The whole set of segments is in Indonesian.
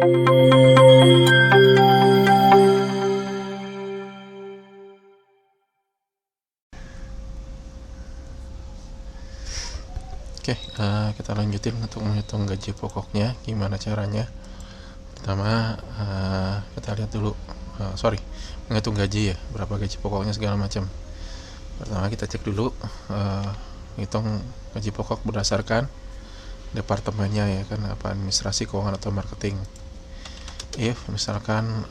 Oke, kita lanjutin untuk menghitung gaji pokoknya. Gimana caranya? Pertama, kita lihat dulu, menghitung gaji ya, berapa gaji pokoknya segala macam. Pertama kita cek dulu, hitung gaji pokok berdasarkan departemennya ya kan, apa administrasi, keuangan atau marketing. If misalkan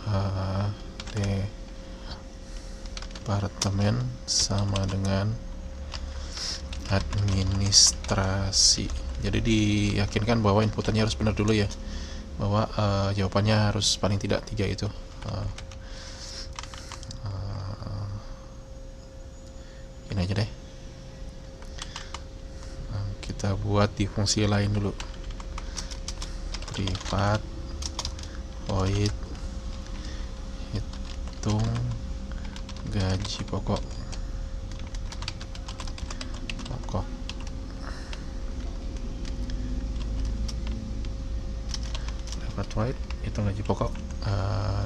departemen sama dengan administrasi, jadi diyakinkan bahwa inputannya harus benar dulu ya, bahwa jawabannya harus paling tidak 3 itu. Ini aja deh, kita buat di fungsi lain dulu, privat void hitung gaji pokok. Privat void hitung gaji pokok.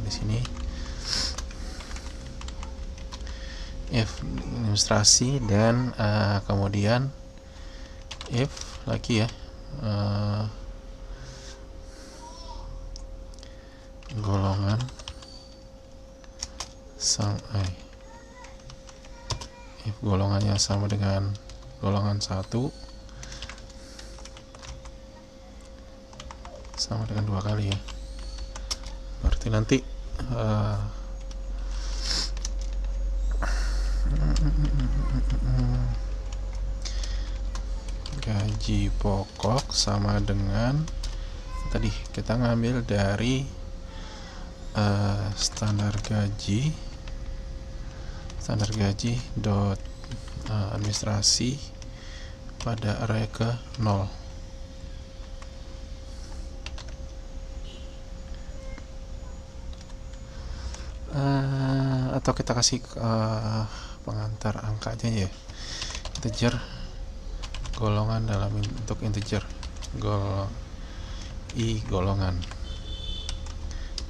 Di sini if administrasi dan kemudian if lagi ya, golongan if golongannya sama dengan golongan 1 sama dengan 2 kali ya, berarti nanti gaji pokok sama dengan tadi kita ngambil dari standar gaji dot administrasi pada array ke 0. Atau kita kasih pengantar angka aja ya, integer, golongan dalam bentuk integer, golongan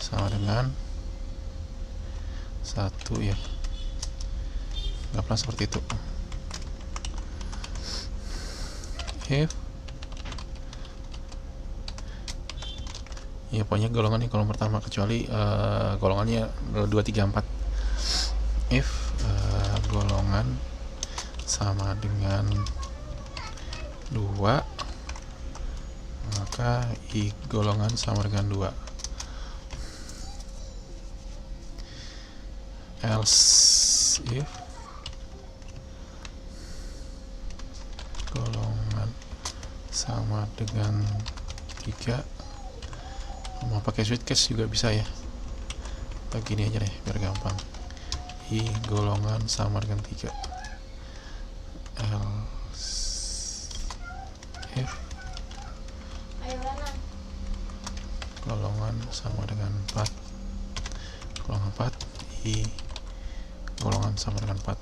sama dengan 1 ya, anggaplah seperti itu. If ya pokoknya golongan ini kolom pertama kecuali golongannya 2, 3, 4. If golongan sama dengan 2, maka I golongan sama dengan 2. Else if golongan sama dengan 3, mau pakai switch case juga bisa ya, begini aja deh biar gampang. I golongan sama dengan 3, else if golongan sama dengan 4, golongan 4, I golongan sama dengan 4.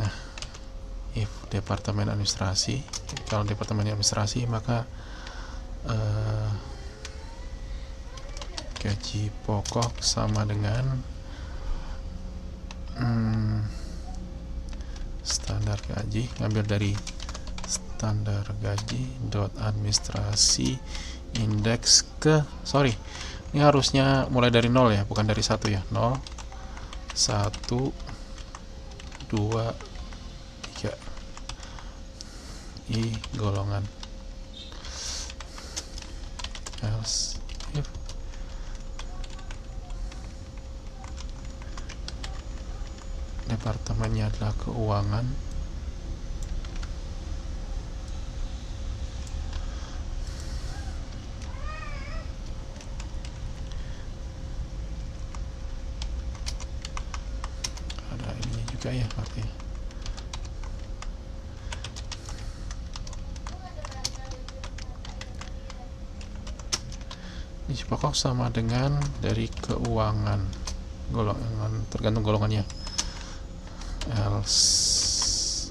Nah, if departemen administrasi, kalau departemen administrasi maka gaji pokok sama dengan standar gaji, ngambil dari standar gaji dot administrasi indeks ke, ini harusnya mulai dari 0 ya, bukan dari 1 ya, 0, 1, 2, 3, I golongan, else if departemennya adalah keuangan, ada ininya juga ya berarti. Gaji pokok sama dengan dari keuangan, golongan tergantung golongannya. Else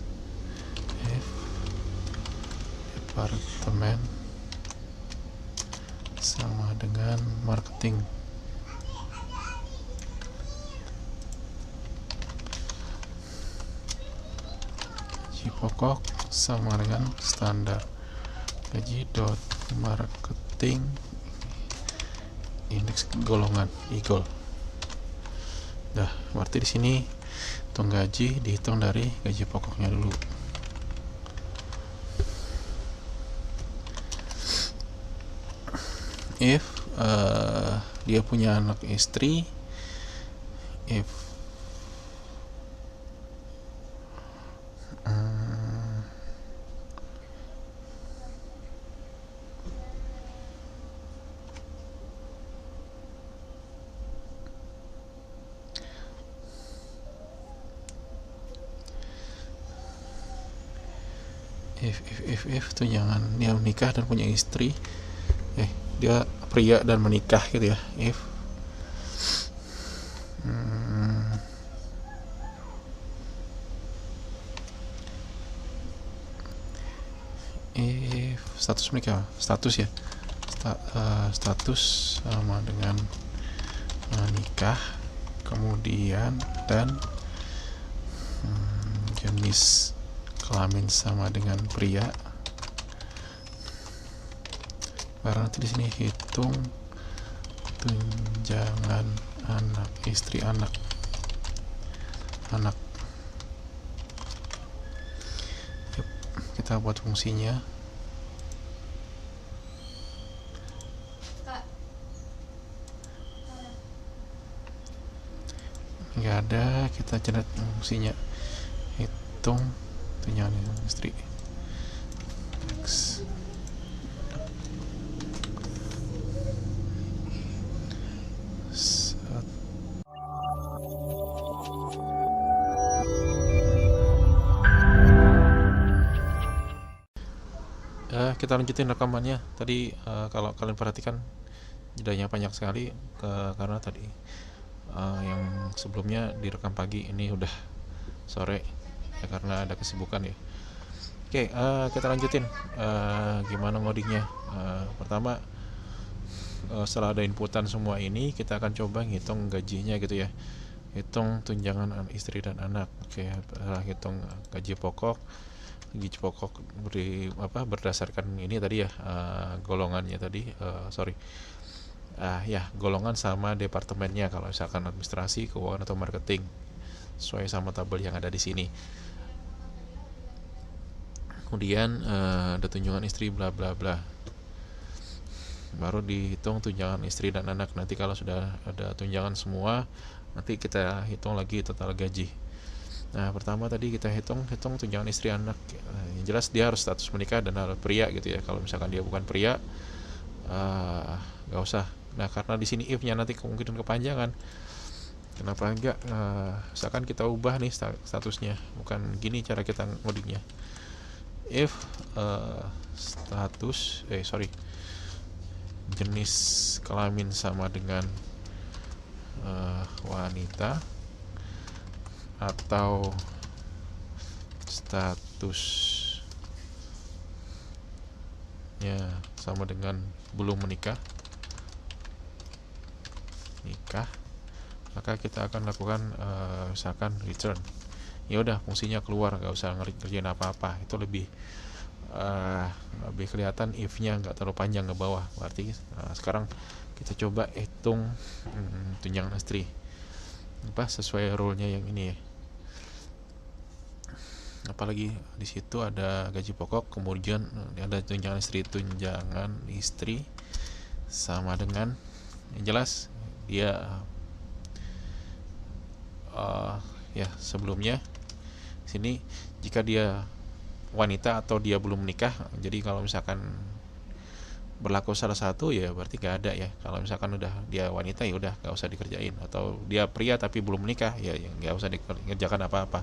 if departemen sama dengan marketing. Gaji pokok sama dengan standar. Gaji dot marketing indeks golongan equal. Dah, berarti di sini hitung gaji dihitung dari gaji pokoknya dulu. If dia punya anak istri, if tunjangan dia menikah dan punya istri, dia pria dan menikah gitu ya. If status menikah, status ya, status sama dengan menikah, kemudian dan jenis kelamin sama dengan pria. Karena nanti di sini hitung tunjangan anak istri anak. Yuk, kita buat fungsinya. Nggak ada, kita generate fungsinya. Hitung tunjangan istri X. Kita lanjutin rekamannya. Tadi kalau kalian perhatikan jedanya banyak sekali karena tadi yang sebelumnya direkam pagi, ini udah sore ya, karena ada kesibukan ya. Oke, kita lanjutin gimana ngodingnya. Pertama, setelah ada inputan semua ini, kita akan coba ngitung gajinya gitu ya. Hitung tunjangan istri dan anak. Oke, hitung gaji pokok berdasarkan ini tadi ya, golongannya tadi, golongan sama departemennya. Kalau misalkan administrasi, keuangan atau marketing, sesuai sama tabel yang ada di sini. Kemudian ada tunjangan istri bla bla bla, baru dihitung tunjangan istri dan anak. Nanti kalau sudah ada tunjangan semua, nanti kita hitung lagi total gaji. Nah, pertama tadi kita hitung tunjangan istri anak. Yang jelas dia harus status menikah dan harus pria gitu ya. Kalau misalkan dia bukan pria, nggak usah. Nah, karena di sini if-nya nanti kemungkinan kepanjangan. Kenapa enggak? Misalkan kita ubah nih statusnya, bukan gini cara kita ngodingnya. If jenis kelamin sama dengan wanita, atau statusnya sama dengan belum menikah, maka kita akan lakukan misalkan return. Ya udah, fungsinya keluar, nggak usah ngerjain apa-apa. Itu lebih kelihatan if-nya nggak terlalu panjang ke bawah. Berarti sekarang kita coba hitung tunjangan istri sesuai rule-nya yang ini ya. Apalagi di situ ada gaji pokok, kemudian ada tunjangan istri sama dengan, yang jelas dia sebelumnya sini jika dia wanita atau dia belum menikah. Jadi kalau misalkan berlaku salah satu, ya berarti nggak ada ya. Kalau misalkan udah dia wanita, ya udah nggak usah dikerjain. Atau dia pria tapi belum menikah, ya nggak usah dikerjakan apa-apa.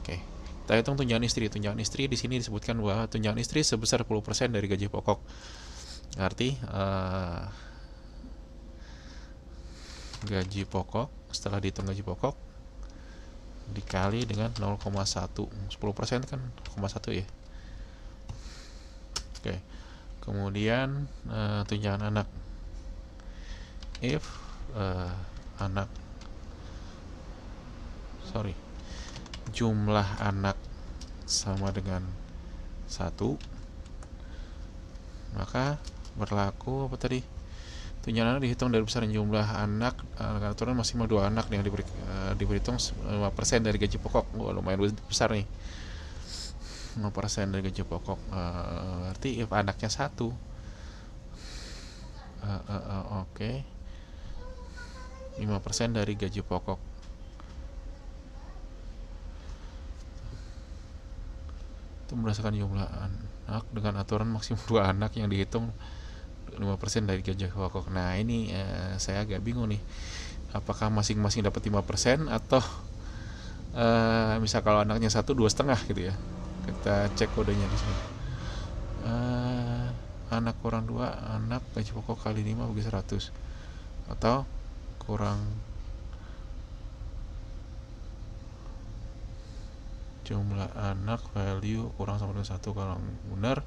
Oke, kita hitung tunjangan istri. Tunjangan istri di sini disebutkan bahwa tunjangan istri sebesar 10% dari gaji pokok. Arti gaji pokok, setelah dihitung gaji pokok dikali dengan 0,1. 10% kan 0,1 ya. Oke. Kemudian tunjangan anak, if anak jumlah anak sama dengan 1, maka berlaku apa tadi, tunjangan anak dihitung dari besaran jumlah anak aturan maksimal 2 anak yang diperhitung 5% dari gaji pokok. Lumayan besar nih, 5% dari gaji pokok. Berarti if anaknya 1, oke, 5% dari gaji pokok. Itu berdasarkan jumlah anak dengan aturan maksimal 2 anak yang dihitung 5% dari gaji pokok. Nah ini saya agak bingung nih, apakah masing-masing dapat 5% atau misal kalau anaknya 1, 2,5 gitu ya. Kita cek kodenya di sini. Anak kurang 2 anak gaji pokok kali 5 bagi 100, atau kurang jumlah anak value kurang sama dengan 1 kalau benar.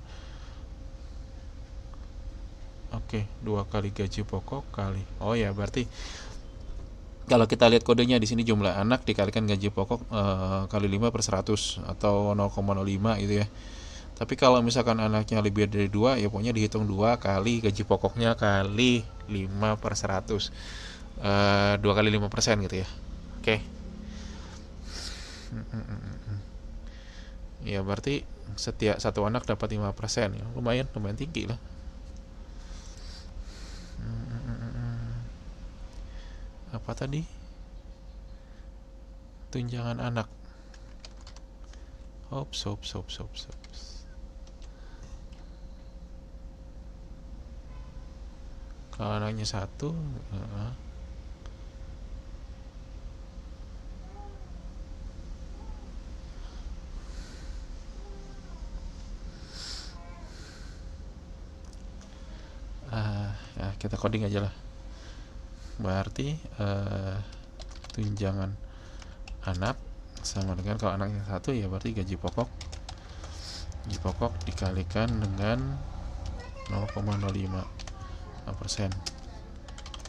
Oke, 2 kali gaji pokok kali, berarti kalau kita lihat kodenya di sini jumlah anak dikalikan gaji pokok kali 5/100 atau 0,05 gitu ya. Tapi kalau misalkan anaknya lebih dari 2, ya pokoknya dihitung 2 kali gaji pokoknya kali 5/100, 2 kali 5% gitu ya. Oke. Ya berarti setiap 1 anak dapat 5% ya. Lumayan tinggi lah. Apa tadi? Tunjangan anak. Hops. Kalau anaknya 1, kita coding aja lah. Berarti tunjangan anak sama dengan, kalau anaknya 1 ya berarti gaji pokok dikalikan dengan 0,05%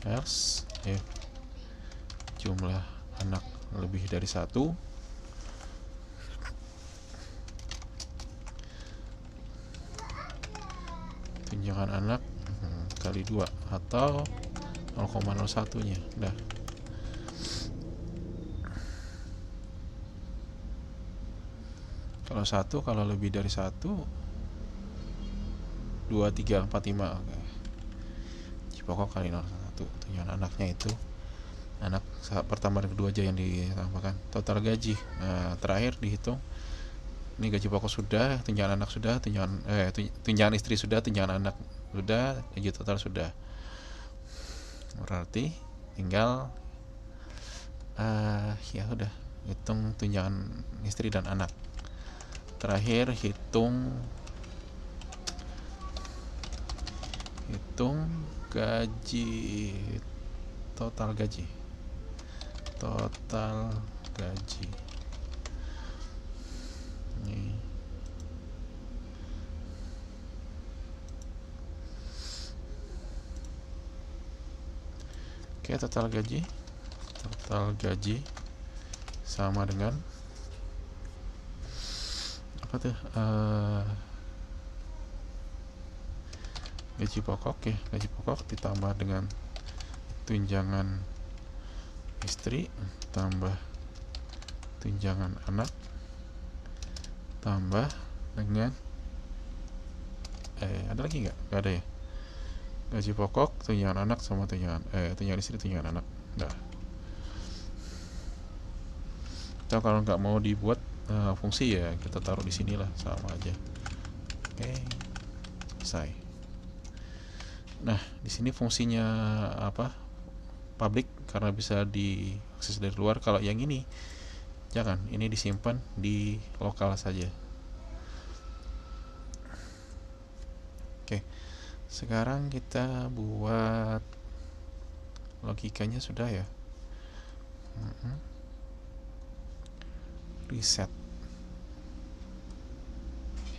else if jumlah anak lebih dari 1, tunjangan anak kali 2 atau 0,01 nya. Dah. Kalau 1, kalau lebih dari 1, 2, 3, 4, 5. Oke. Gaji pokok kali 0,1. Tunjangan anaknya itu anak pertama dan kedua aja yang ditambahkan. Total gaji. Terakhir dihitung. Ini gaji pokok sudah, tunjangan anak sudah, tunjangan istri sudah, tunjangan anak sudah, gaji total sudah. Berarti tinggal ya udah hitung tunjangan istri dan anak. Terakhir hitung gaji, total gaji. Ini oke, total gaji sama dengan apa tuh, gaji pokok ya, gaji pokok ditambah dengan tunjangan istri tambah tunjangan anak tambah dengan ada lagi nggak ada ya, gaji pokok, tunjangan anak sama tunjangan istri, tunjangan anak. Nah, atau kalau nggak mau dibuat fungsi ya kita taruh di sini lah, sama aja. Oke, selesai. Nah, di sini fungsinya apa? Public, karena bisa diakses dari luar. Kalau yang ini jangan, ini disimpan di lokal saja. Oke, sekarang kita buat logikanya sudah ya. Reset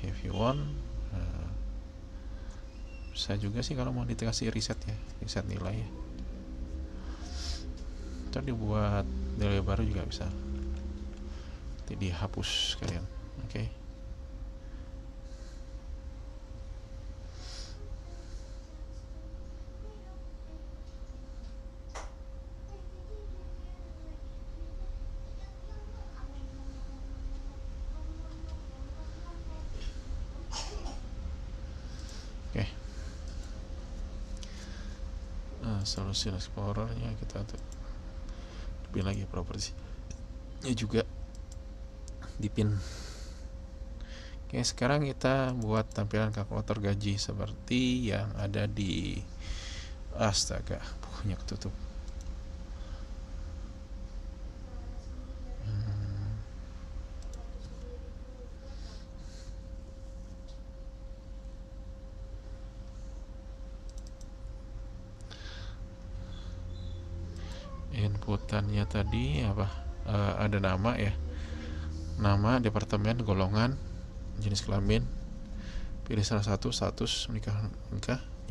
if you want, Bisa juga sih kalau mau dikasih reset ya, reset nilai ya. Ntar dibuat nilai baru juga bisa. Nanti dihapus kalian. Oke. Oke. Solution Explorer-nya kita dipin lagi, property-nya juga dipin. Oke, sekarang kita buat tampilan kalkulator gaji seperti yang ada di astaga, bukunya ketutup. Inputannya tadi apa? Ada nama ya, nama, departemen, golongan, jenis kelamin, pilih salah satu, status menikah,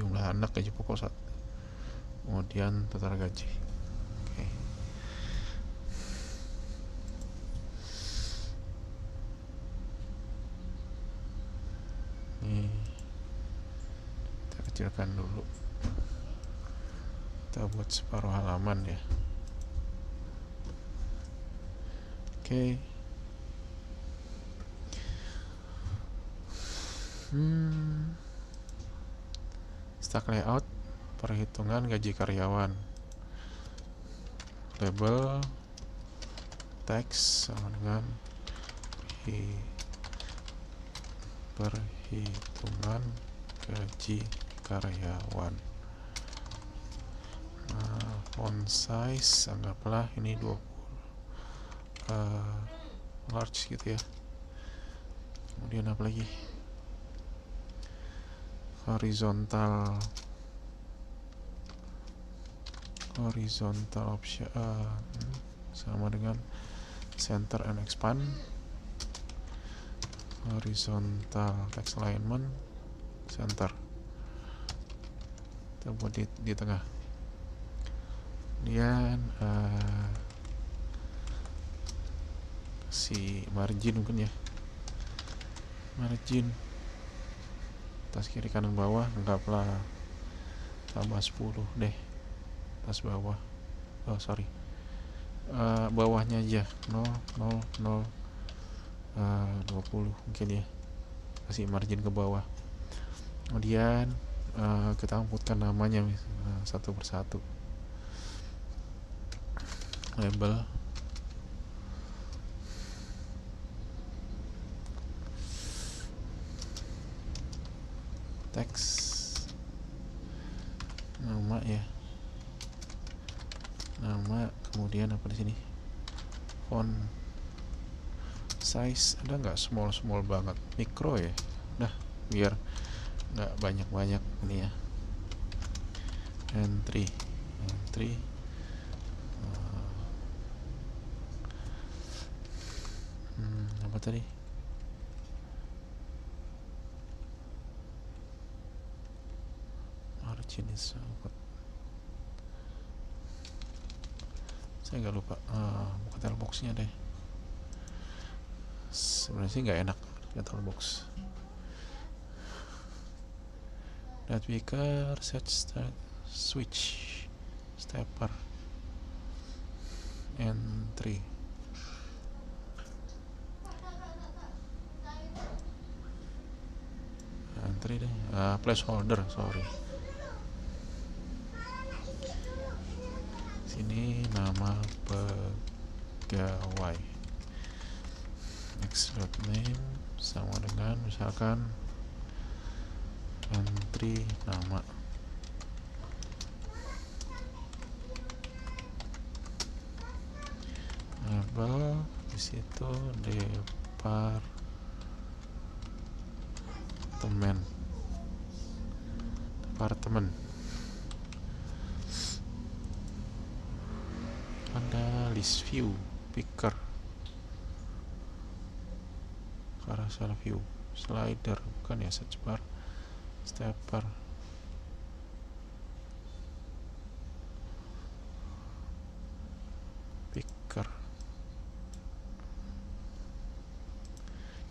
jumlah anak, gaji pokok, kemudian total gaji. Oke. Ini kita kecilkan dulu, kita buat separuh halaman ya. Oke. Stack layout, perhitungan gaji karyawan, label, teks sama dengan perhitungan gaji karyawan. Font size anggaplah ini 20 large gitu ya. Kemudian apa lagi, horizontal option sama dengan center and expand, horizontal text alignment, center, kita buat di tengah. Kemudian si margin mungkin ya, margin atas kiri kanan bawah anggaplah tambah 10 deh, atas bawah, bawahnya aja 0 0 0 20 mungkin ya, kasih margin ke bawah. Kemudian kita inputkan namanya satu persatu. Label, teks, nama ya, nama, kemudian apa di sini, font size ada nggak small banget, mikro ya, nah biar nggak banyak ini ya. Entry apa tadi, margin is apa, saya nggak lupa. Buka tailboxnya deh, sebenarnya sih nggak enak tailbox. That picker, set start, switch, stepper, entry. Entry deh, placeholder, sorry. Sini nama pegawai, extract name sama dengan misalkan entry nama, label di situ departemen, ada list view, picker, carousel view, slider bukan ya, search bar, stepper,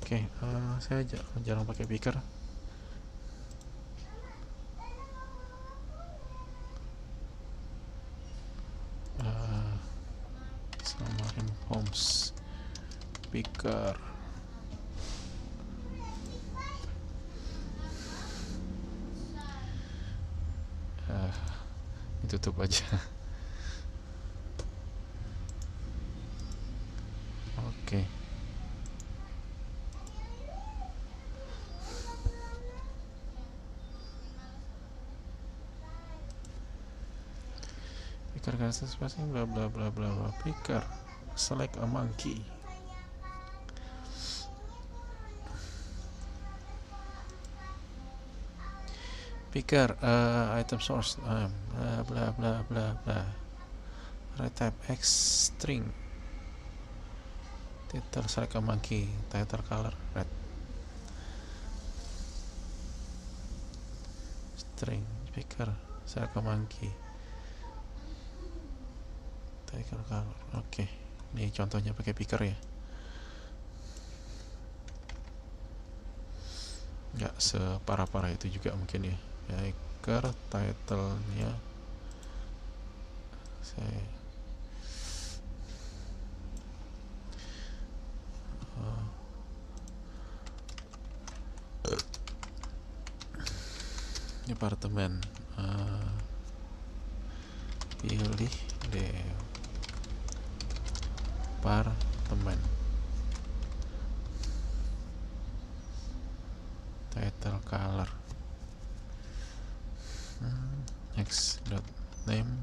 Oke, saya jarang pakai picker. Samarin Homes picker. Ditutup aja. Oke. Picker garis spacing bla bla bla bla bla. Picker select a monkey. Picker item source bla bla bla bla bla. Right type X string. Title select a monkey. Title color red. String picker select a monkey. Title color. Oke. Ini contohnya pakai picker ya. Nggak separah-parah itu juga mungkin ya. Picker title-nya saya departemen, pilih departemen, title color, next dot name,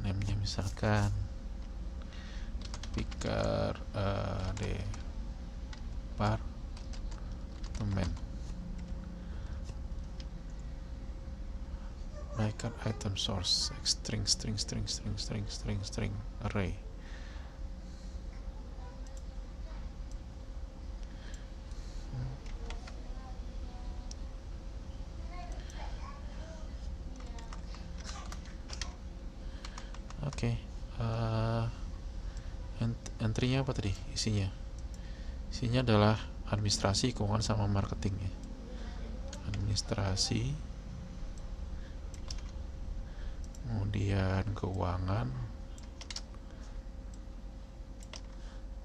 name-nya misalkan picker departemen. Picker item source string array. Oke. Entry-nya apa tadi isinya? Isinya adalah administrasi, keuangan sama marketing ya. Administrasi, kemudian keuangan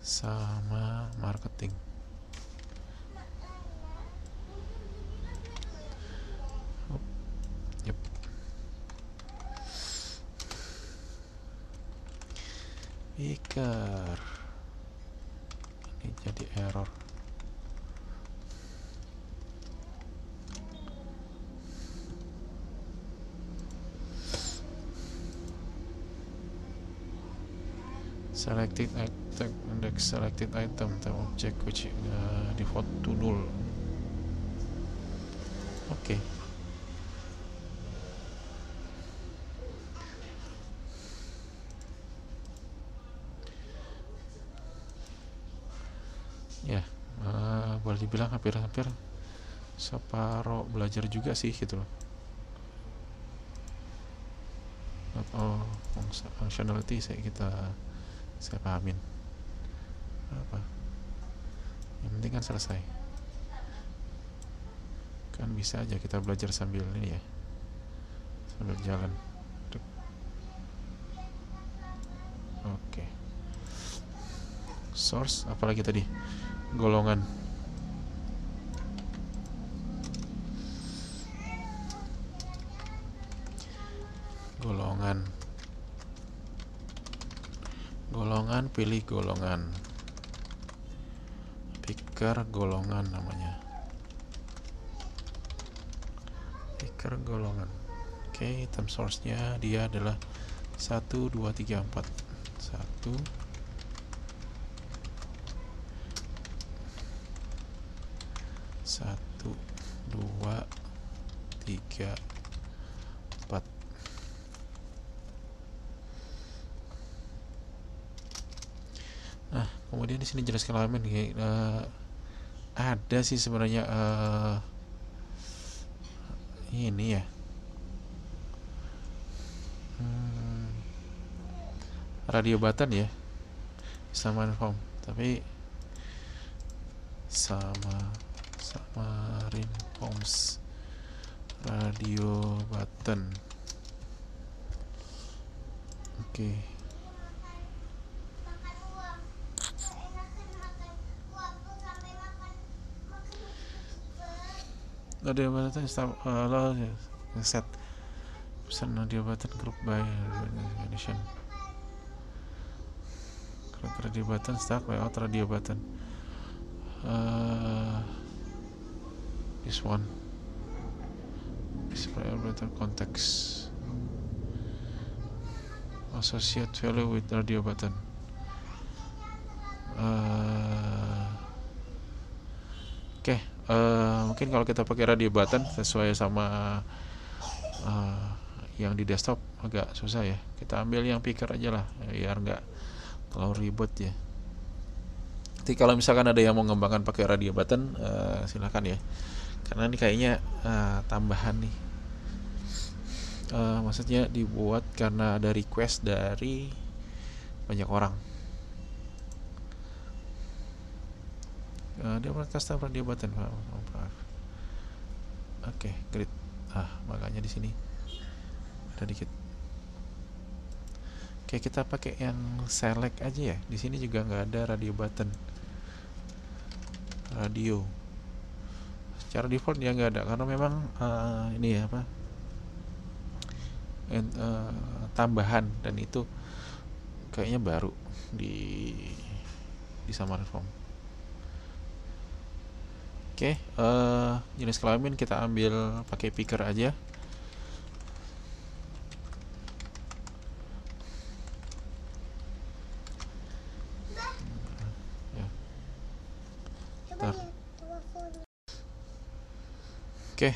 sama marketing. Yep. Picker ini jadi error. Selected item index selected item type object which default to null. Oke. Ya, boleh dibilang hampir separuh belajar juga sih gitu loh. Not all functionality saya pahamin apa yang penting kan selesai, kan bisa aja kita belajar sambil ini ya, sambil jalan. Oke. Source apalagi tadi, golongan pilih golongan, picker golongan namanya, picker golongan. Oke, item source nya dia adalah 1 2 3 4 1 2 3 4. Nah, kemudian di sini jelaskan elemen ada sih sebenarnya ini ya. Radio button ya, sama form, tapi Samarin Homes radio button. Oke. Radio button set pesan radio button group by edition. Radio button start layout radio button. This one display operator context associate value with radio button. Oke, mungkin kalau kita pakai radio button sesuai sama yang di desktop agak susah ya. Kita ambil yang picker aja lah, biar nggak terlalu ribet ya. Jadi kalau misalkan ada yang mau mengembangkan pakai radio button, silakan ya. Karena ini kayaknya tambahan nih. Maksudnya dibuat karena ada request dari banyak orang. Dia custom radio button. Oke, great. Makanya di sini ada dikit. Oke, kita pakai yang select aja ya. Di sini juga nggak ada radio button. Radio. Secara default dia nggak ada karena memang ini ya apa? Tambahan dan itu kayaknya baru di Xamarin Form. Oke, jenis kelamin kita ambil pakai picker aja. Oke,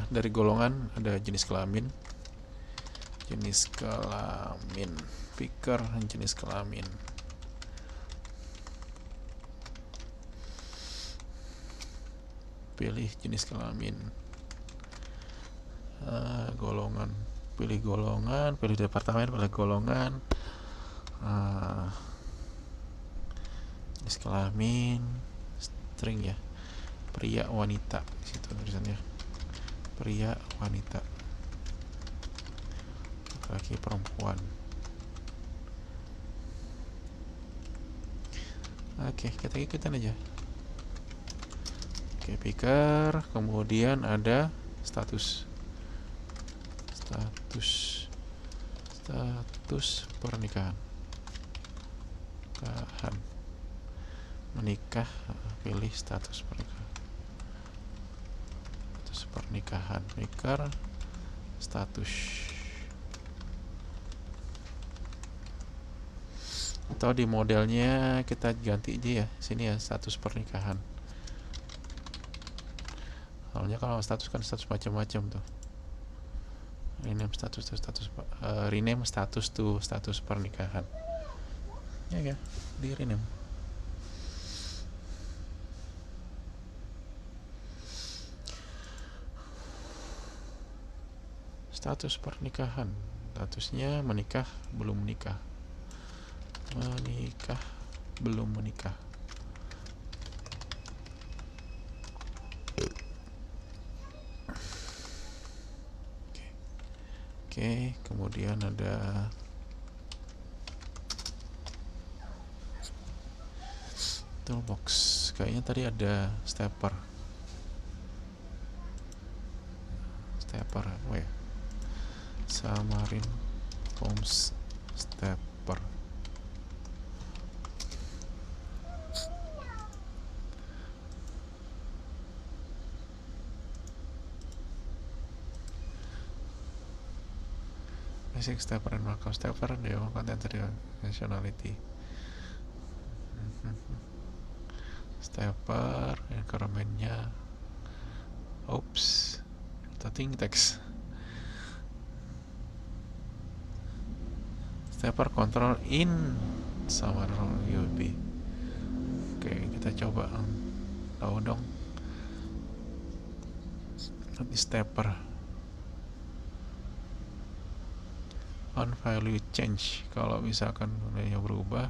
dari golongan ada jenis kelamin, picker jenis kelamin. Pilih jenis kelamin, golongan, pilih golongan, pilih departemen, pilih golongan, jenis kelamin, string ya, pria wanita, di situ tulisannya, pria wanita, laki perempuan. Oke, kita ikutin aja. Oke, picker, kemudian ada status pernikahan, menikah, pilih status pernikahan, picker, status. Atau di modelnya kita ganti aja ya, sini ya status pernikahan. Soalnya kalau status kan status macam-macam tuh. Rename status to status pernikahan. Ya, di rename. Status pernikahan, statusnya menikah, belum menikah. Menikah, belum menikah. Oke, kemudian ada toolbox. Kayaknya tadi ada stepper. Apa ya? Xamarin Forms stepper. Basic stepper and markup stepper, dia content nationality. Stepper, environment-nya, setting text. Stepper control in Xamarin UB. Oke, kita coba tahu dong. Nanti stepper on value change, kalau misalkan nilainya berubah.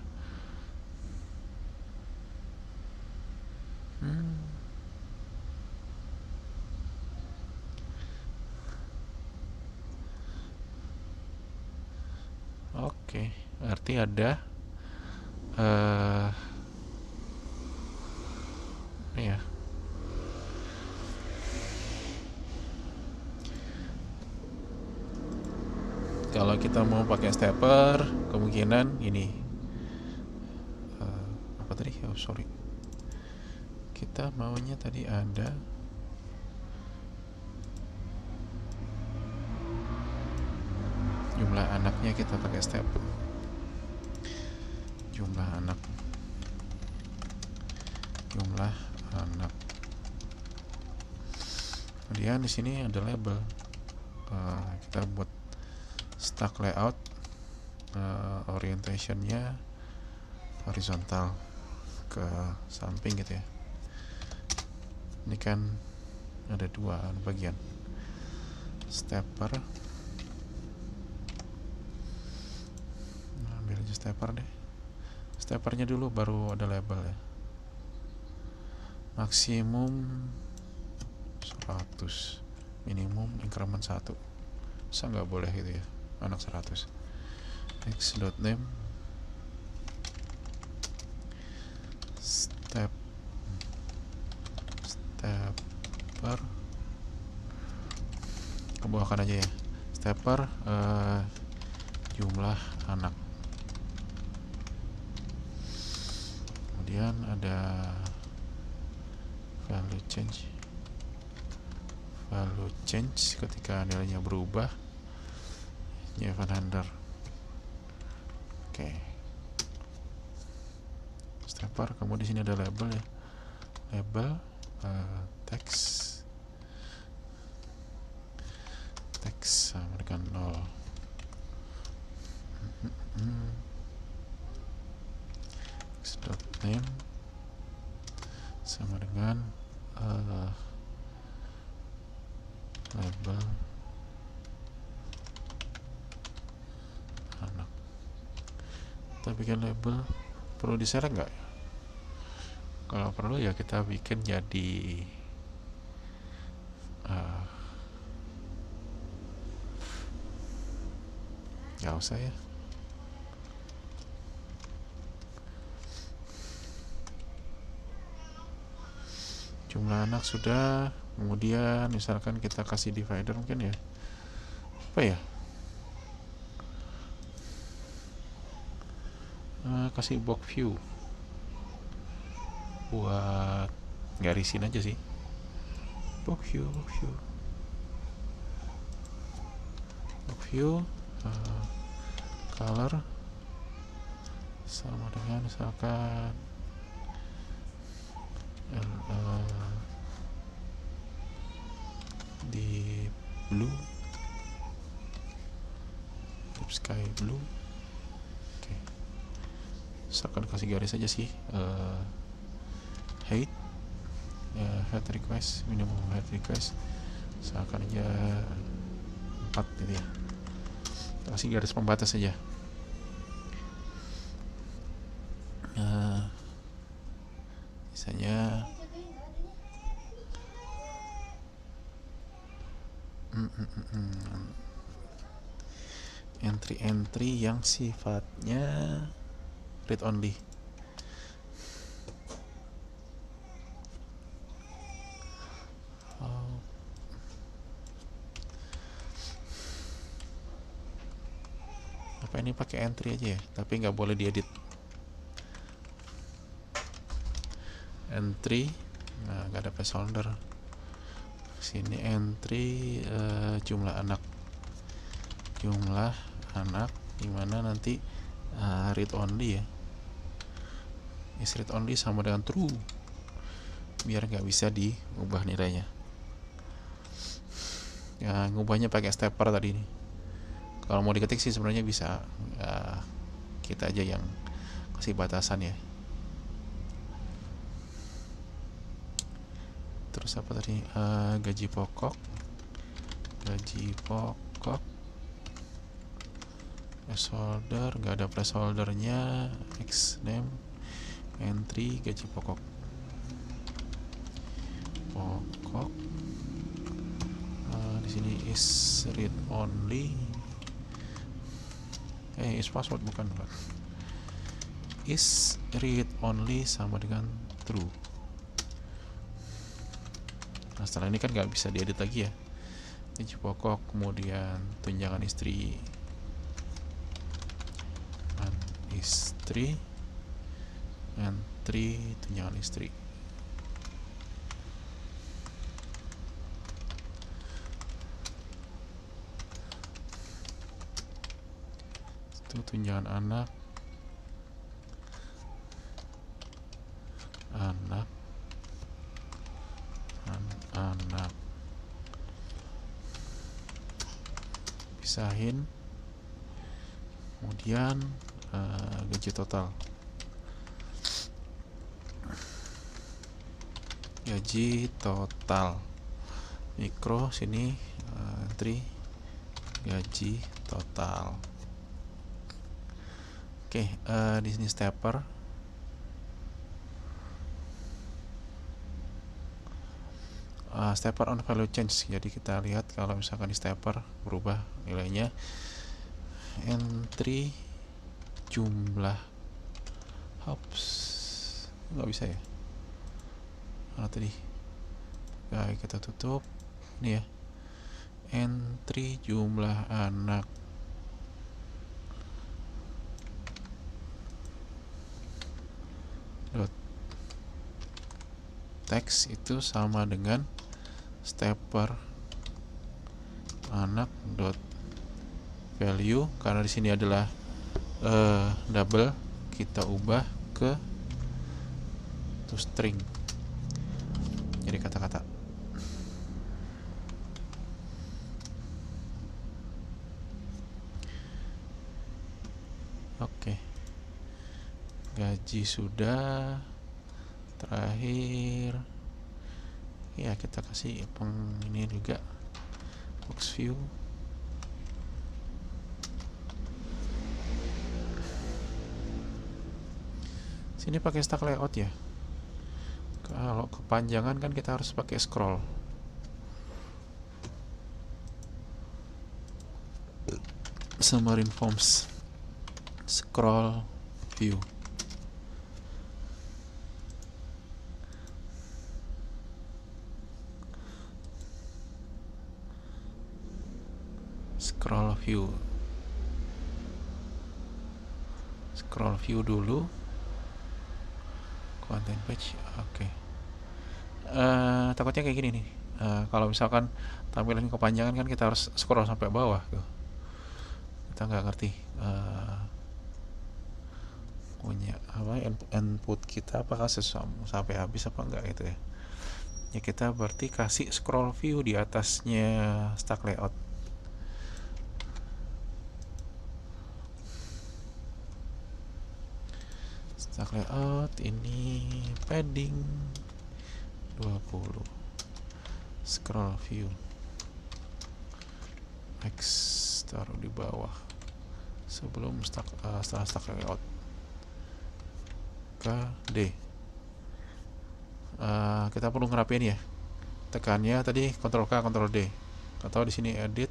Oke, arti ada ya. Kalau kita mau pakai stepper, kemungkinan ini apa tadi? Oh sorry, kita maunya tadi ada jumlah anaknya, kita pakai stepper jumlah anak. Kemudian di sini ada label. Kita buat stack layout, orientationnya horizontal ke samping gitu ya. Ini kan ada dua bagian. Stepper, ambil aja stepper deh. Steppernya dulu baru ada label ya. Maksimum 100, minimum increment 1. Masa nggak boleh gitu ya, anak 100. X.name stepper, kebawahkan aja ya, stepper jumlah anak. Kemudian ada value change ketika nilainya berubah, event handler. Oke. Stepper, kemudian di sini ada label ya. Label text sama dengan 0. X.name sama dengan label anak. Kita bikin label, perlu diselect nggak ya? Kalau perlu ya kita bikin jadi nggak usah ya. Jumlah anak sudah. Kemudian misalkan kita kasih divider mungkin ya, apa ya, kasih box view buat garisin aja sih. Box view color sama dengan misalkan di blue, deep sky blue. Oke. Misalkan kasih garis aja sih, height, head request, minimum head request misalkan aja 4 gitu ya. Kasih garis pembatas aja. Misalnya entry yang sifatnya read only. Apa ini pakai entry aja ya, tapi nggak boleh diedit. Entry, nah nggak ada placeholder. Sini entry jumlah anak dimana nanti read only ya. Is read only sama dengan true, biar nggak bisa diubah nilainya. Ya ngubahnya pakai stepper tadi nih. Kalau mau diketik sih sebenarnya bisa, kita aja yang kasih batasan ya. Terus apa tadi, gaji pokok placeholder, nggak ada placeholdernya. Name entry gaji pokok di sini is read only. is password bukan. Is read only sama dengan true. Nah, setelah ini kan nggak bisa diedit lagi ya. Gaji pokok, kemudian tunjangan istri, entry tunjangan istri. Itu tunjangan anak, pisahin, kemudian gaji total, mikro sini, entry gaji total. Oke, di sini stepper. Stepper on value change. Jadi kita lihat kalau misalkan di stepper berubah nilainya, entry jumlah nggak bisa ya, mana tadi. Baik, kita tutup ini ya, entry jumlah anak, teks itu sama dengan stepper anak dot value, karena di sini adalah double, kita ubah ke to string, jadi kata-kata. Oke, gaji sudah. Terakhir ya, kita kasih ini juga box view. Sini pakai stack layout ya. Kalau kepanjangan kan kita harus pakai scroll. Summary forms, scroll view. Scroll view dulu, content page. Oke. Takutnya kayak gini nih, kalau misalkan tampilan kepanjangan kan kita harus scroll sampai bawah tuh. Kita nggak ngerti punya apa input kita apakah sampai habis apa enggak gitu ya. Ya kita berarti kasih scroll view di atasnya stack layout. Stack layout ini padding 20, scroll view X taruh di bawah sebelum setelah stack layout ke D. Kita perlu ngerapiin ya, tekannya tadi Ctrl K Ctrl D, atau di sini edit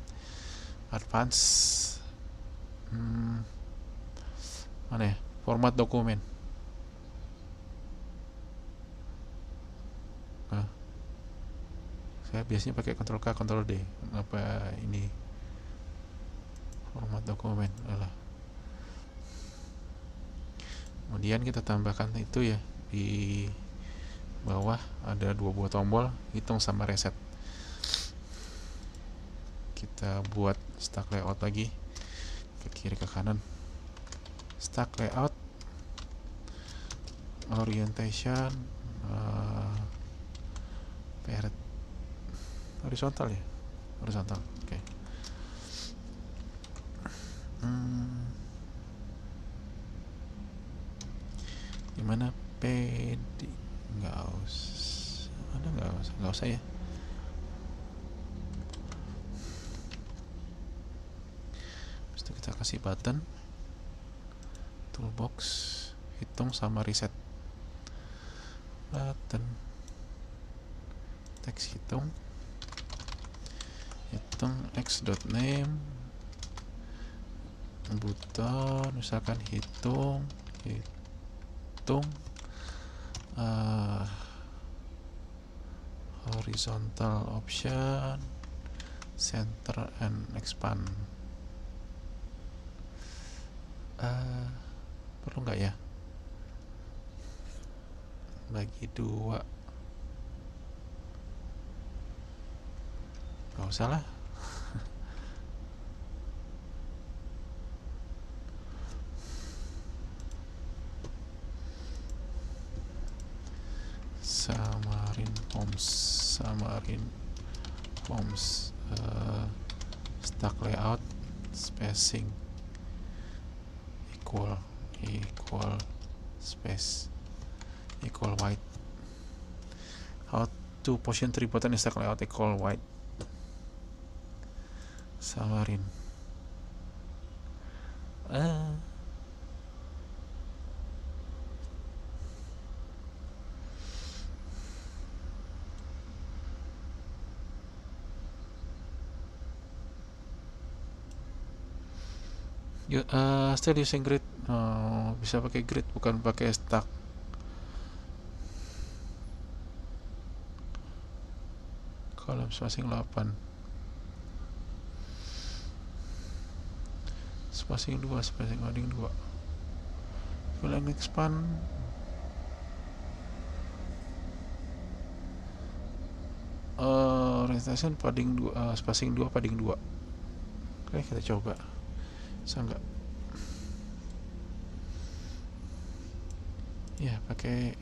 advance, mana ya, format dokumen. Saya biasanya pakai Ctrl K Ctrl D, apa ini format dokumen. Kemudian kita tambahkan itu ya, di bawah ada 2 buah tombol, hitung sama reset. Kita buat stack layout lagi, ke kiri ke kanan, stack layout, orientation, horizontal ya, horizontal. Oke. Gimana PD? Nggak usah ya. Terus itu kita kasih button, toolbox, hitung sama reset, button, teks hitung x.name button, misalkan hitung horizontal option, center and expand. Perlu nggak ya bagi 2? Nggak usah lah. Samarin forms stack layout spacing equal space equal white. How to position 3 button in stack layout equal white. Samarin. Still using grid. Bisa pakai grid, bukan pakai stack. Column spacing 8, spacing 2, spacing padding 2, fill and expand. Orientation padding 2, spacing 2, padding 2. Oke, kita coba. Bisa nggak? Ya, pakai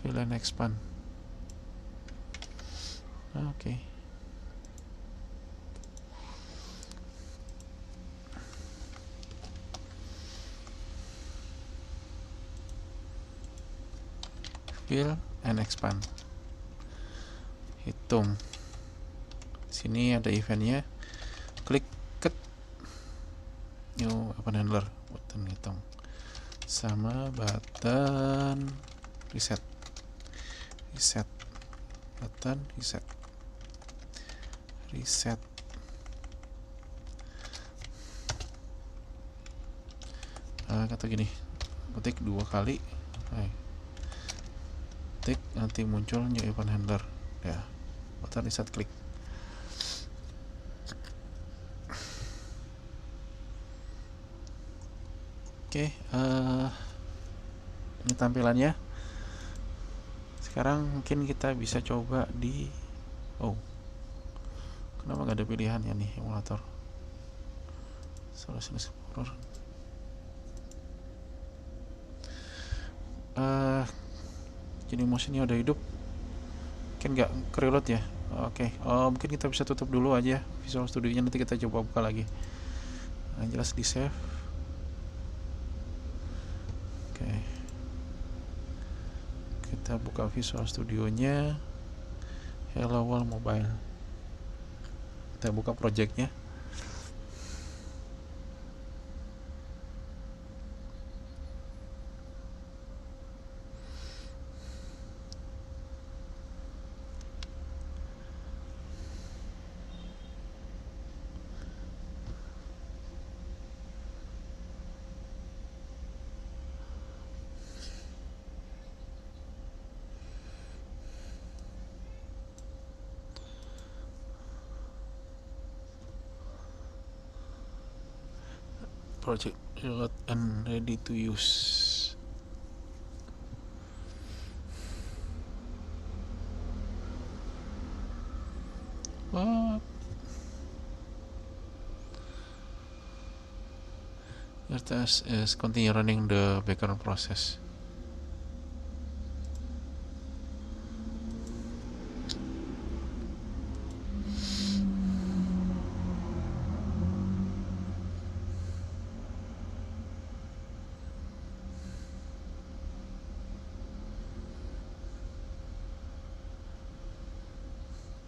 fill and expand. Oke. Fill and expand. Hitung. Sini ada eventnya. Klik cut new open handler, button hitung sama button reset button reset kata gini, ketik 2 kali, ketik nanti muncul new event handler ya, button reset, klik. Oke, ini tampilannya. Sekarang mungkin kita bisa coba di kenapa nggak ada pilihannya nih emulator Solution Explorer. Jadi motionnya udah hidup, mungkin nggak kereload ya. Oke, mungkin kita bisa tutup dulu aja Visual Studio-nya, nanti kita coba buka lagi. Jelas di save. Oke, kita buka Visual Studio-nya, Hello World Mobile. Kita buka project-nya. Project reload and ready to use. What? Your task is continue running the background process.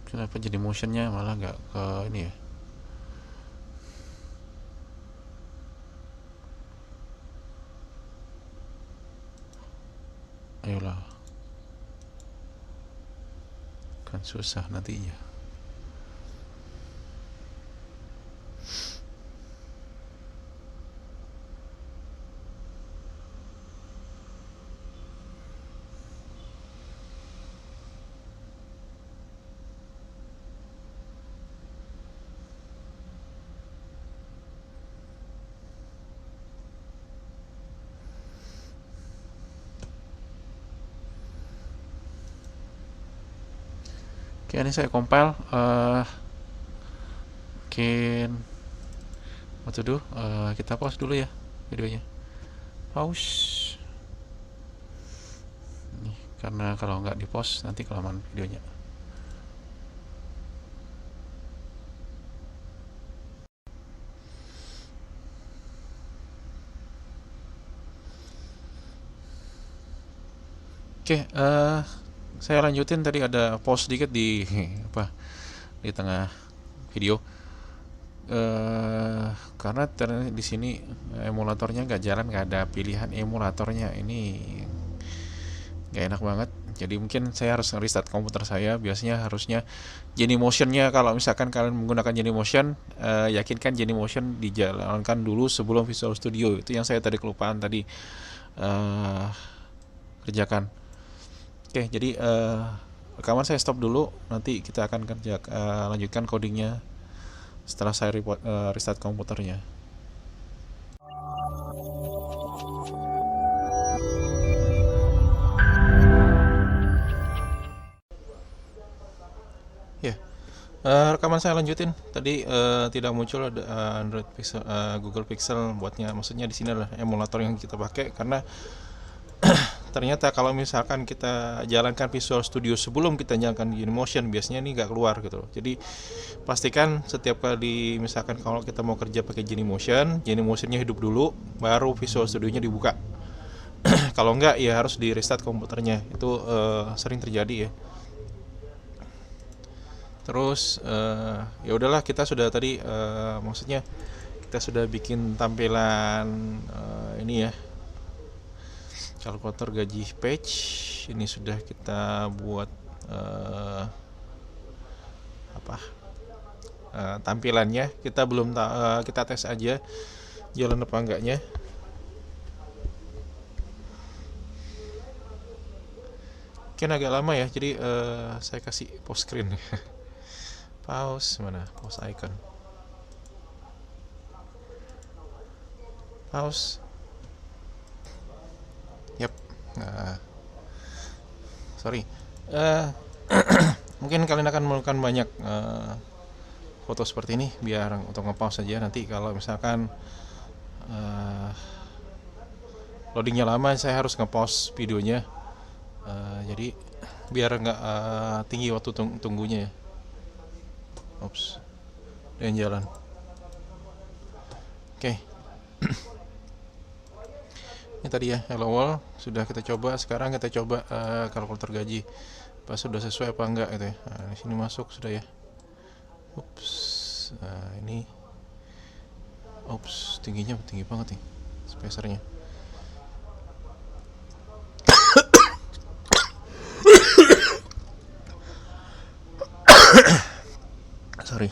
Kenapa jadi motionnya malah nggak ke ini ya? Ayolah, kan susah nantinya. Oke, ini saya compile. Mungkin waktu dulu kita pause dulu ya videonya. Pause. Nih, karena kalau nggak di pause nanti kelamaan videonya. Oke, saya lanjutin. Tadi ada pause sedikit di apa di tengah video. Karena di sini emulatornya nggak jalan, nggak ada pilihan emulatornya. Ini nggak enak banget. Jadi mungkin saya harus restart komputer saya. Biasanya harusnya Genymotion-nya, kalau misalkan kalian menggunakan Genymotion, yakinkan Genymotion dijalankan dulu sebelum Visual Studio. Itu yang saya tadi kelupaan tadi kerjakan. Oke, jadi rekaman saya stop dulu. Nanti kita akan lanjutkan codingnya setelah saya restart komputernya. Ya, rekaman saya lanjutin. Tadi tidak muncul ada Android Pixel, Google Pixel buatnya. Maksudnya di sini adalah emulator yang kita pakai karena ternyata kalau misalkan kita jalankan Visual Studio sebelum kita jalankan Genymotion, biasanya ini nggak keluar gitu loh. Jadi pastikan setiap kali misalkan kalau kita mau kerja pakai Genymotionnya hidup dulu, baru Visual Studio-nya dibuka. Kalau nggak ya harus di restart komputernya. Itu sering terjadi ya. Terus ya udahlah, kita sudah tadi maksudnya kita sudah bikin tampilan ini ya, kalkulator gaji page. Ini sudah kita buat tampilannya. Kita belum kita tes aja jalan apa enggaknya. Mungkin agak lama ya, jadi saya kasih pause screen. Pause mana? Pause icon. Pause. Yap. Sorry. Mungkin kalian akan memerlukan banyak foto seperti ini biar untuk nge-pause saja. Nanti kalau misalkan loadingnya lama, saya harus nge-pause videonya. Jadi biar nggak tinggi waktu tunggunya ya. Oops, dan jalan. Oke. Ini tadi ya, hello world sudah kita coba. Sekarang kita coba kalkulator gaji, pas sudah sesuai apa enggak gitu ya. Nah, di sini masuk sudah ya. Ups, nah ini, ups, tingginya tinggi banget nih, spacernya. Sorry.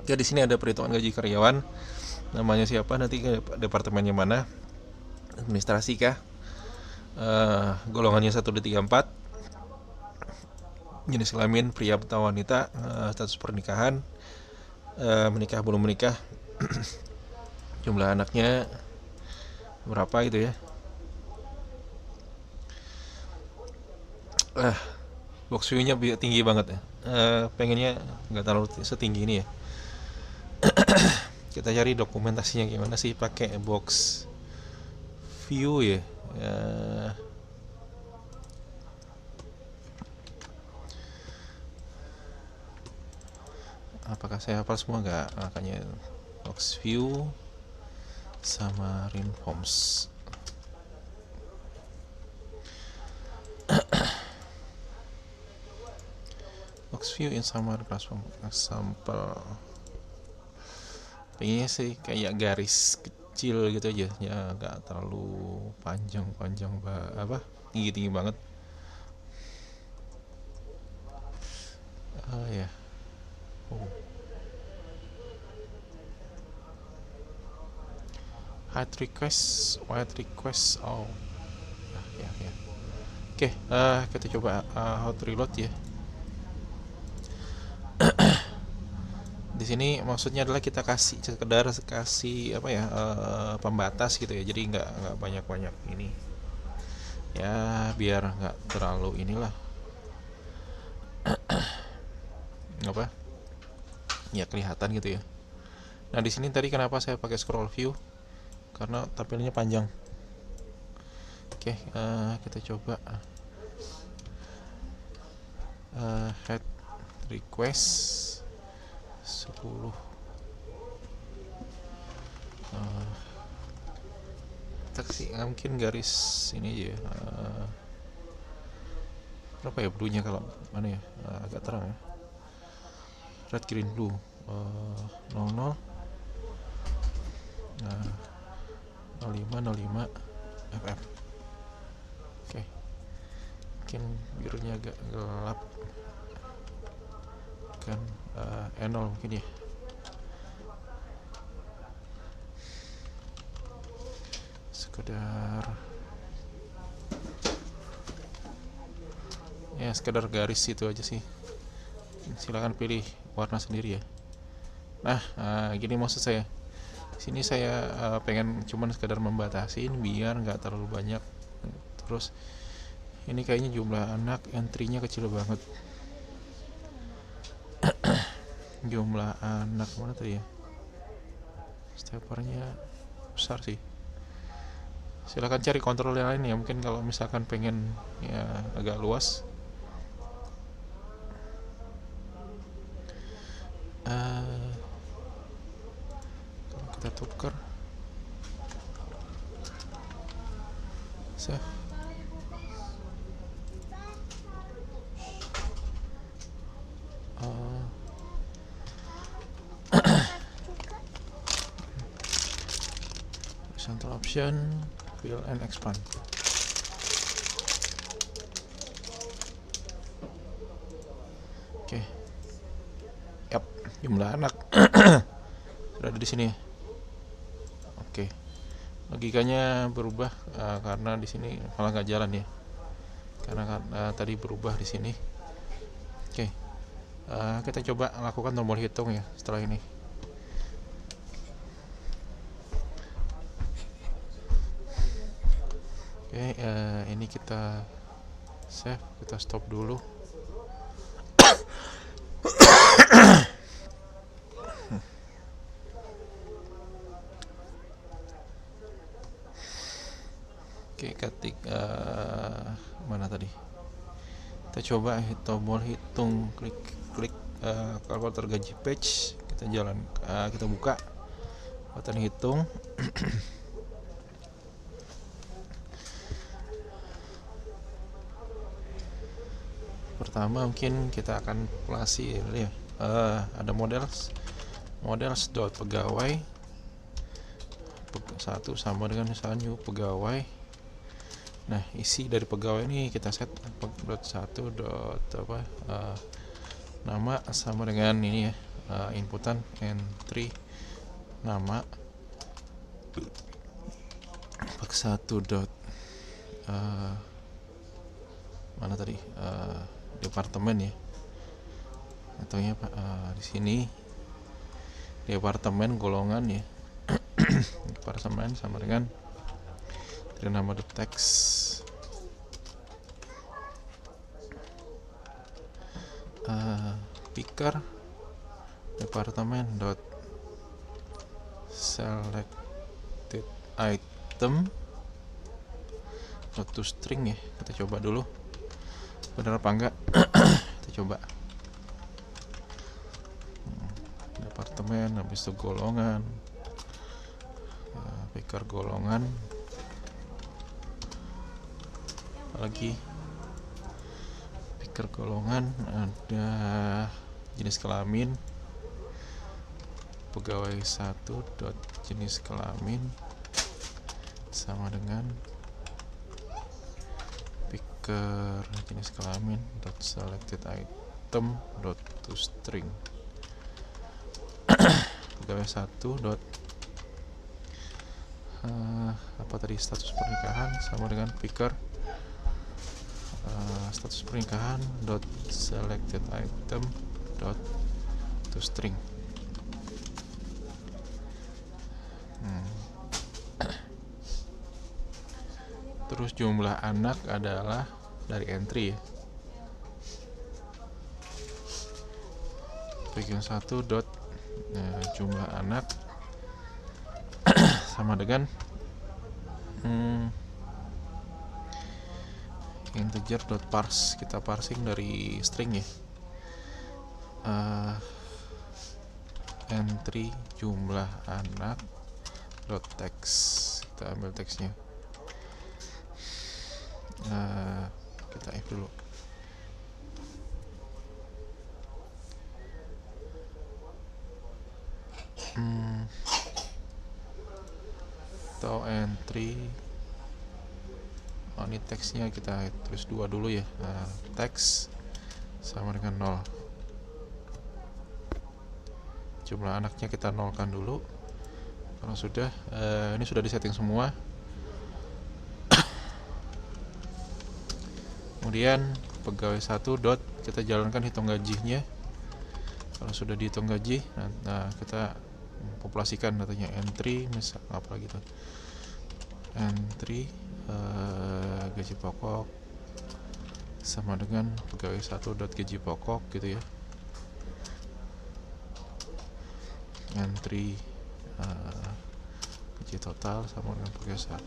Ya, di sini ada perhitungan gaji karyawan. Namanya siapa, nanti ke departemennya mana, administrasi kah, golongannya 1, 2, 3, 4, jenis kelamin pria atau wanita, status pernikahan, menikah belum menikah, jumlah anaknya berapa gitu ya. Box view-nya tinggi banget ya. Pengennya nggak terlalu setinggi ini ya. Kita cari dokumentasinya gimana sih pakai box view ya. Apakah saya hafal semua nggak? Makanya box view sama rinforms. Box view in summary platform example. Pengennya sih kayak garis kecil gitu aja ya, nggak terlalu panjang tinggi banget. Ya. Hide request, wide request. Ya. Oke, kita coba how to reload ya. Di sini maksudnya adalah kita sekedar kasih pembatas gitu ya, jadi nggak banyak ini ya, biar nggak terlalu inilah apa ya kelihatan gitu ya. Nah di sini tadi kenapa saya pakai scroll view, karena tampilannya panjang. Oke, kita coba head request 10. Kita kasih mungkin garis ini aja ya. Berapa ya blue nya, kalau mana ya, agak terang ya, red green blue, 00 05 ff. Oke, mungkin birunya agak gelap kan, E0 mungkin ya. Sekedar garis itu aja sih. Silakan pilih warna sendiri ya. Nah, gini maksud saya. Sini saya pengen cuman sekedar membatasin biar nggak terlalu banyak. Terus ini kayaknya jumlah anak entry-nya kecil banget. Jumlah anak mana tadi ya? Steppernya besar sih. Silakan cari kontrol yang lain ya. Mungkin kalau misalkan pengen ya agak luas. Kalau kita tukar save. Horizontal option, fill and expand. Oke. Yap, jumlah anak sudah ada di sini. Oke. Logikanya berubah karena di sini malah nggak jalan ya. Karena tadi berubah di sini. Oke. Kita coba lakukan tombol hitung ya setelah ini. Oke, ini kita save, kita stop dulu. Oke, ketik mana tadi? Kita coba tombol hitung, klik kalkulator gaji page, kita jalan, kita buka button hitung. Pertama mungkin kita akan populasi ya. Ada models dot pegawai 1 sama dengan misalnya new pegawai. Nah, isi dari pegawai ini kita set dot 1 dot nama sama dengan ini ya, inputan entry nama pak 1 dot mana tadi, departemen ya, atau ya di sini departemen golongan ya. Departemen sama dengan dari nama the text, picker departemen dot selected item dot to string ya. Kita coba dulu benar apa enggak. Kita coba departemen, habis itu golongan, picker golongan, apalagi picker golongan, ada jenis kelamin pegawai 1 dot jenis kelamin sama dengan picker jenis kelamin dot selected item dot to string. Pegawai 1 dot apa tadi, status pernikahan sama dengan picker status pernikahan dot selected item dot to string. Terus jumlah anak adalah dari entry ya. bagian 1 dot jumlah anak sama dengan integer dot parse, kita parsing dari string ya, entry jumlah anak dot text, kita ambil teksnya, kita if dulu. Atau entry, ini teksnya kita tulis 2 dulu ya, teks sama dengan 0, jumlah anaknya kita nolkan dulu. Kalau sudah, ini sudah disetting semua. Kemudian pegawai 1 dot, kita jalankan hitung gajinya. Kalau sudah dihitung gaji, nah kita populasikan datanya, entry misal apa gitu, entry gaji pokok sama dengan pegawai 1 dot gaji pokok gitu ya, entry gaji total sama dengan pegawai 1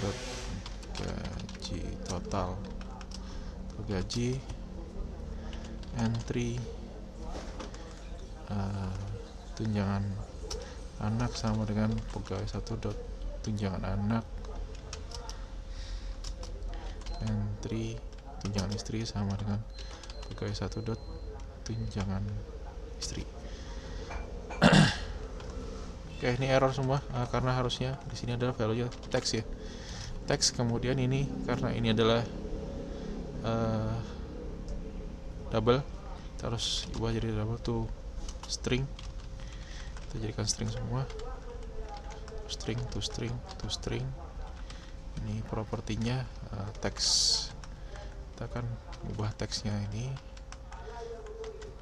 dot gaji total, gaji entry tunjangan anak sama dengan pegawai 1 dot tunjangan anak, entry tunjangan istri sama dengan pegawai 1 dot tunjangan istri. Oke, ini error semua karena harusnya di sini adalah value teks ya, teks. Kemudian ini karena ini adalah double, kita harus ubah jadi double to string, kita jadikan string semua, string to string to string. Ini propertinya teks, kita akan ubah teksnya ini.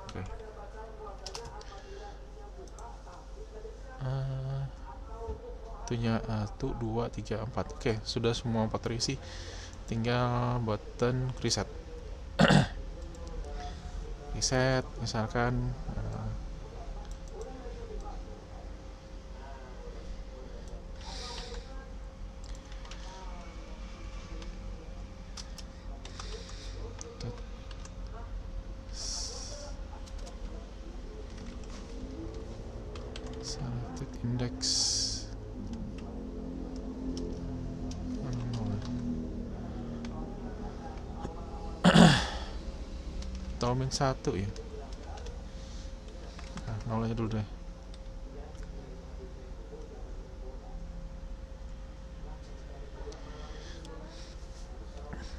Oke. Itunya 1, 2, 3, 4. Oke, sudah semua 4 terisi, tinggal button reset. Reset misalkan selected index min 1 ya, nolnya dulu deh.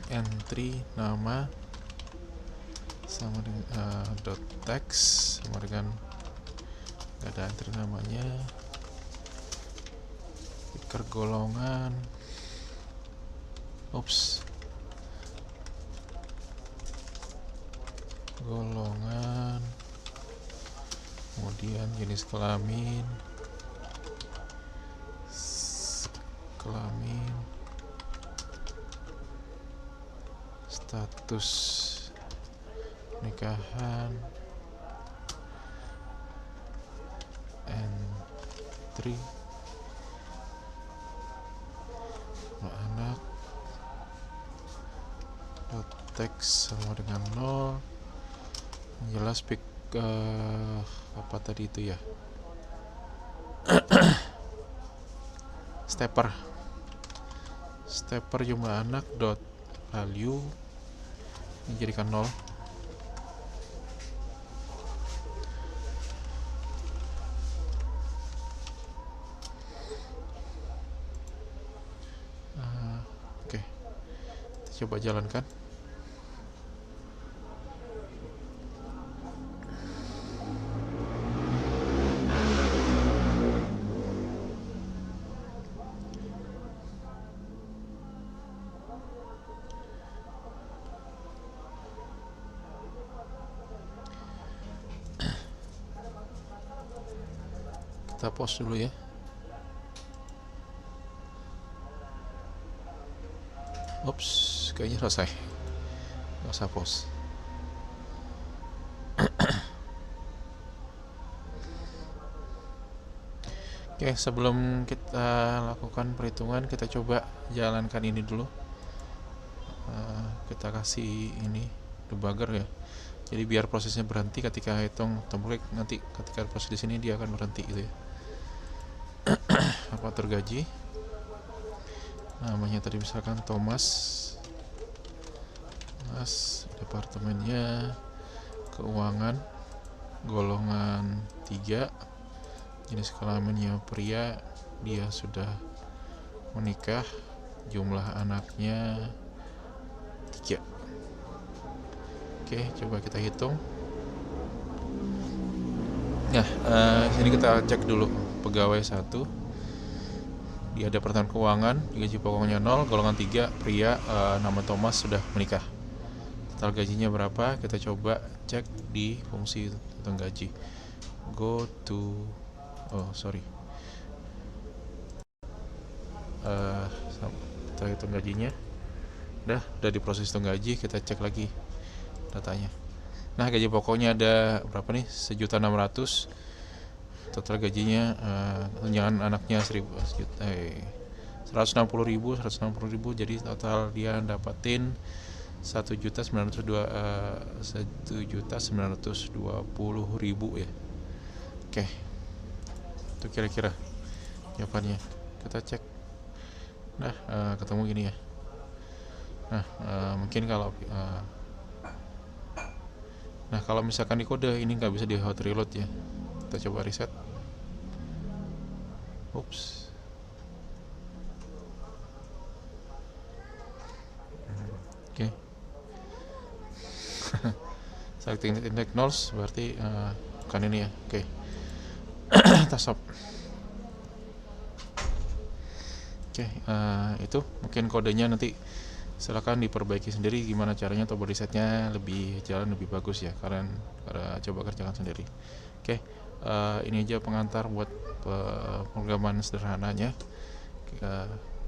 Entry nama sama dengan dot text sama dengan, nggak ada entry namanya, picker golongan, golongan, kemudian jenis kelamin, status nikahan, entry anak dot text sama dengan 0, jelas pick apa tadi itu ya, stepper jumlah anak dot value ini jadikan 0. Oke, kita coba jalankan. Kita pause dulu ya. Kayaknya selesai. Nggak usah pause. Oke, sebelum kita lakukan perhitungan, kita coba jalankan ini dulu. Kita kasih ini debugger ya. Jadi biar prosesnya berhenti ketika hitung tombol klik, nanti ketika proses di sini dia akan berhenti gitu ya. Apa tergaji? Namanya tadi misalkan Thomas. Departemennya keuangan, golongan 3, jenis kelaminnya pria, dia sudah menikah, jumlah anaknya 3. Oke, coba kita hitung. Nah, sini kita cek dulu pegawai 1. Dia ada pertahanan keuangan, gaji pokoknya 0, golongan 3, pria, nama Thomas, sudah menikah. Total gajinya berapa? Kita coba cek di fungsi hitung gaji. Go to kita hitung gajinya. Udah diproses hitung gaji, kita cek lagi datanya. Nah, gaji pokoknya ada berapa nih? 1.600.000. Total gajinya tunjangan anaknya 160.000, jadi total dia dapatin 1.920.000 ya. Oke, itu kira-kira jawabannya. Kita cek. Nah, ketemu gini ya. Nah, mungkin kalau misalkan di kode ini nggak bisa di hot reload ya. Kita coba reset. Oops. Oke. Selecting index nulls berarti bukan ini ya. Oke. Kita stop. Oke, itu mungkin kodenya nanti silakan diperbaiki sendiri gimana caranya tombol resetnya jalan lebih bagus ya, kalian coba kerjakan sendiri. Oke, ini aja pengantar buat pemrograman sederhananya.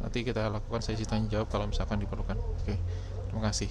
Nanti kita lakukan sesi tanya jawab kalau misalkan diperlukan. Oke, terima kasih.